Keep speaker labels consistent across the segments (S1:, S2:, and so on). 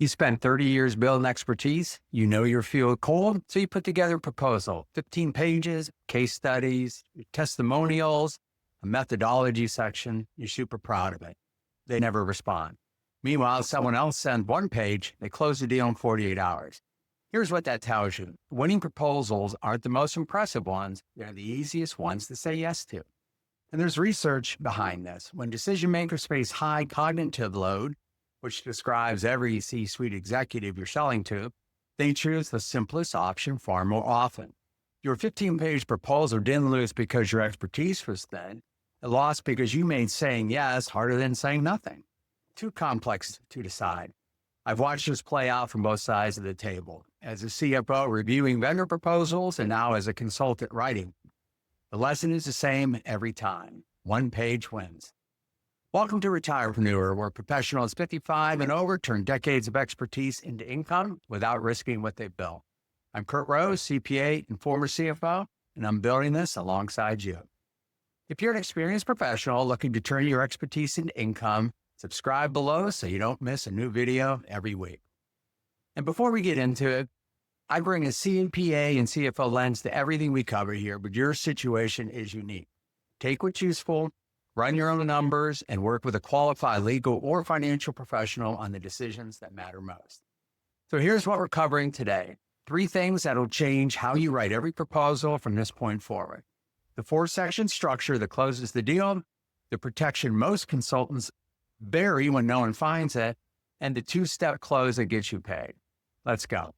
S1: You spent 30 years building expertise. You know your field cold, so you put together a proposal, 15 pages, case studies, testimonials, a methodology section. You're super proud of it. They never respond. Meanwhile, someone else sends one page, they close the deal in 48 hours. Here's what that tells you. Winning proposals aren't the most impressive ones. They're the easiest ones to say yes to. And there's research behind this. When decision makers face high cognitive load, which describes every C-suite executive you're selling to, they choose the simplest option far more often. Your 15-page proposal didn't lose because your expertise was thin. It lost because you made saying yes harder than saying nothing. Too complex to decide. I've watched this play out from both sides of the table. As a CFO reviewing vendor proposals and now as a consultant writing. The lesson is the same every time. One page wins. Welcome to Retirepreneur, where professionals 55 and over turn decades of expertise into income without risking what they've built. I'm Curt Roese, CPA and former CFO, and I'm building this alongside you. If you're an experienced professional looking to turn your expertise into income, subscribe below so you don't miss a new video every week. And before we get into it, I bring a CPA and CFO lens to everything we cover here, but your situation is unique. Take what's useful, run your own numbers, and work with a qualified legal or financial professional on the decisions that matter most. So here's what we're covering today. 3 things that'll change how you write every proposal from this point forward. The 4-section structure that closes the deal, the protection most consultants bury when no one finds it, and the 2-step close that gets you paid. Let's go.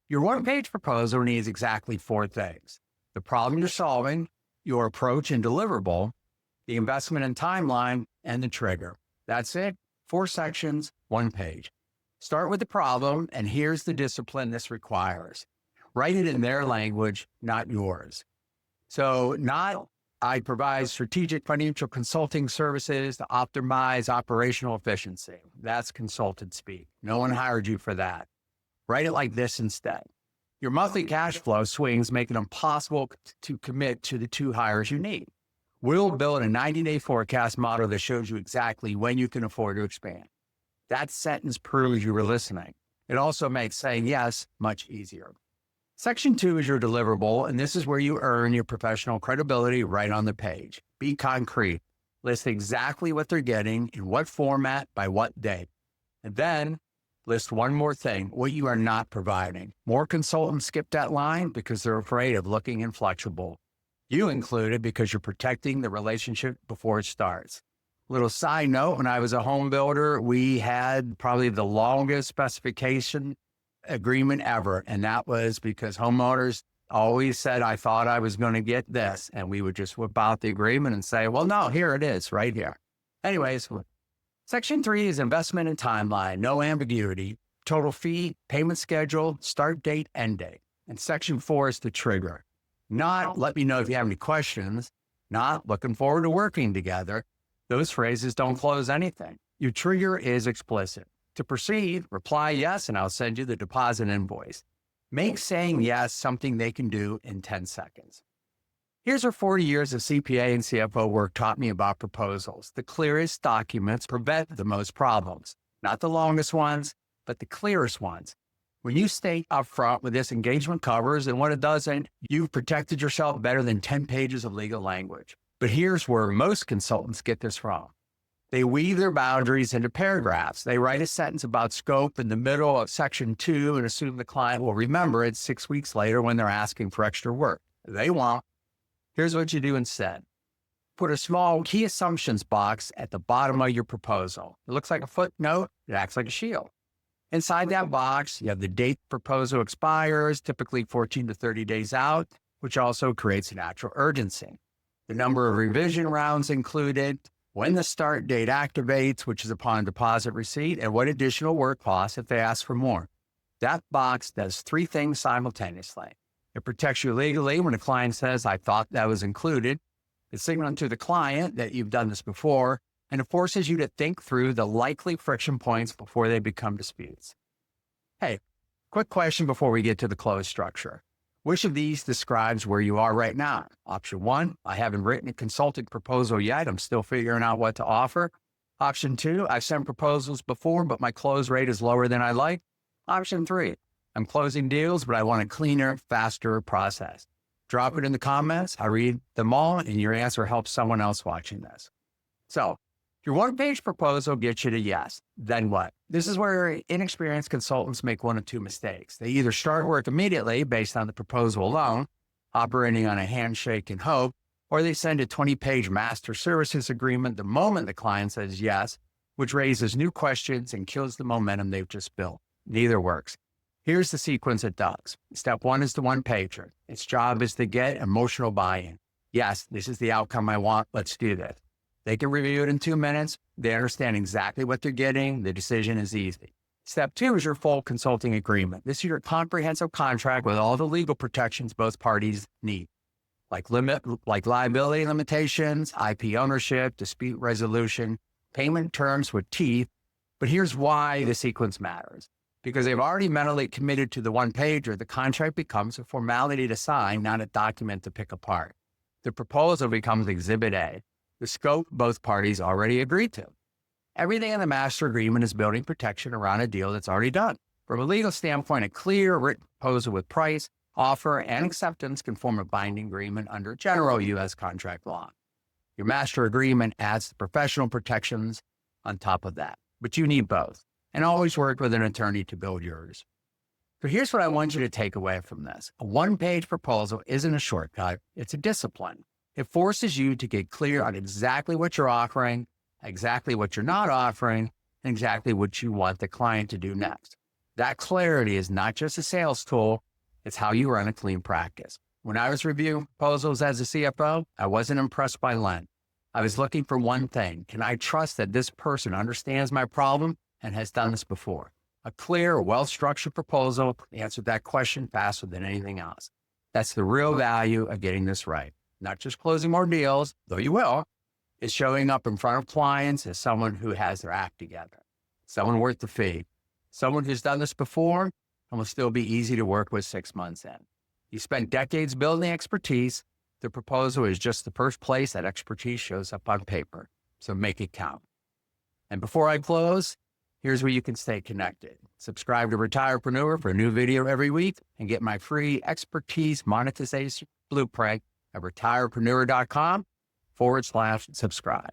S1: Your one-page proposal needs exactly 4 things: the problem you're solving, your approach and deliverable, the investment and timeline, and the trigger. That's it. 4 sections, 1 page. Start with the problem, and here's the discipline this requires. Write it in their language, not yours. So I provide strategic financial consulting services to optimize operational efficiency. That's consultant speak. No one hired you for that. Write it like this instead. Your monthly cash flow swings make it impossible to commit to the 2 hires you need. We'll build a 90-day forecast model that shows you exactly when you can afford to expand. That sentence proves you were listening. It also makes saying yes much easier. Section 2 is your deliverable, and this is where you earn your professional credibility right on the page. Be concrete. List exactly what they're getting, in what format, by what date. And then list one more thing, what you are not providing. More consultants skip that line because they're afraid of looking inflexible. You included because you're protecting the relationship before it starts. Little side note, when I was a home builder, we had probably the longest specification agreement ever. And that was because homeowners always said, I thought I was going to get this. And we would just whip out the agreement and say, well, no, here it is right here. Anyways, Section 3 is investment and timeline, no ambiguity, total fee, payment schedule, start date, end date. And Section 4 is the trigger. Not let me know if you have any questions, not looking forward to working together. Those phrases don't close anything. Your trigger is explicit. To proceed, reply yes, and I'll send you the deposit invoice. Make saying yes something they can do in 10 seconds. Here's where 40 years of CPA and CFO work taught me about proposals. The clearest documents prevent the most problems. Not the longest ones, but the clearest ones. When you state upfront what this engagement covers and what it doesn't, you've protected yourself better than 10 pages of legal language. But here's where most consultants get this wrong. They weave their boundaries into paragraphs. They write a sentence about scope in the middle of Section 2 and assume the client will remember it 6 weeks later when they're asking for extra work. They won't. Here's what you do instead. Put a small key assumptions box at the bottom of your proposal. It looks like a footnote. It acts like a shield. Inside that box, you have the date the proposal expires, typically 14 to 30 days out, which also creates a natural urgency. The number of revision rounds included, when the start date activates, which is upon deposit receipt, and what additional work costs if they ask for more. That box does 3 things simultaneously. It protects you legally when a client says, I thought that was included. It's signaling to the client that you've done this before, and it forces you to think through the likely friction points before they become disputes. Hey, quick question before we get to the close structure. Which of these describes where you are right now? Option 1, I haven't written a consulting proposal yet. I'm still figuring out what to offer. Option 2, I've sent proposals before, but my close rate is lower than I like. Option 3, I'm closing deals, but I want a cleaner, faster process. Drop it in the comments. I read them all, and your answer helps someone else watching this. So your one-page proposal gets you to yes. Then what? This is where inexperienced consultants make one of two mistakes. They either start work immediately based on the proposal alone, operating on a handshake and hope, or they send a 20-page master services agreement the moment the client says yes, which raises new questions and kills the momentum they've just built. Neither works. Here's the sequence it does. Step 1 is the one-pager. Its job is to get emotional buy-in. Yes, this is the outcome I want. Let's do this. They can review it in 2 minutes. They understand exactly what they're getting. The decision is easy. Step 2 is your full consulting agreement. This is your comprehensive contract with all the legal protections both parties need, like liability limitations, IP ownership, dispute resolution, payment terms with teeth. But here's why the sequence matters. Because they've already mentally committed to the one-pager, the contract becomes a formality to sign, not a document to pick apart. The proposal becomes Exhibit A, the scope both parties already agreed to. Everything in the master agreement is building protection around a deal that's already done. From a legal standpoint, a clear written proposal with price, offer, and acceptance can form a binding agreement under general U.S. contract law. Your master agreement adds the professional protections on top of that, but you need both. And always work with an attorney to build yours. So here's what I want you to take away from this. A one-page proposal isn't a shortcut. It's a discipline. It forces you to get clear on exactly what you're offering, exactly what you're not offering, and exactly what you want the client to do next. That clarity is not just a sales tool. It's how you run a clean practice. When I was reviewing proposals as a CFO, I wasn't impressed by length. I was looking for one thing. Can I trust that this person understands my problem and has done this before? A clear, well-structured proposal answered that question faster than anything else. That's the real value of getting this right. Not just closing more deals, though you will. It's showing up in front of clients as someone who has their act together, someone worth the fee, someone who's done this before and will still be easy to work with 6 months in. You spent decades building expertise. The proposal is just the first place that expertise shows up on paper. So make it count. And before I close, here's where you can stay connected. Subscribe to Retirepreneur for a new video every week and get my free expertise monetization blueprint at retirepreneur.com/subscribe.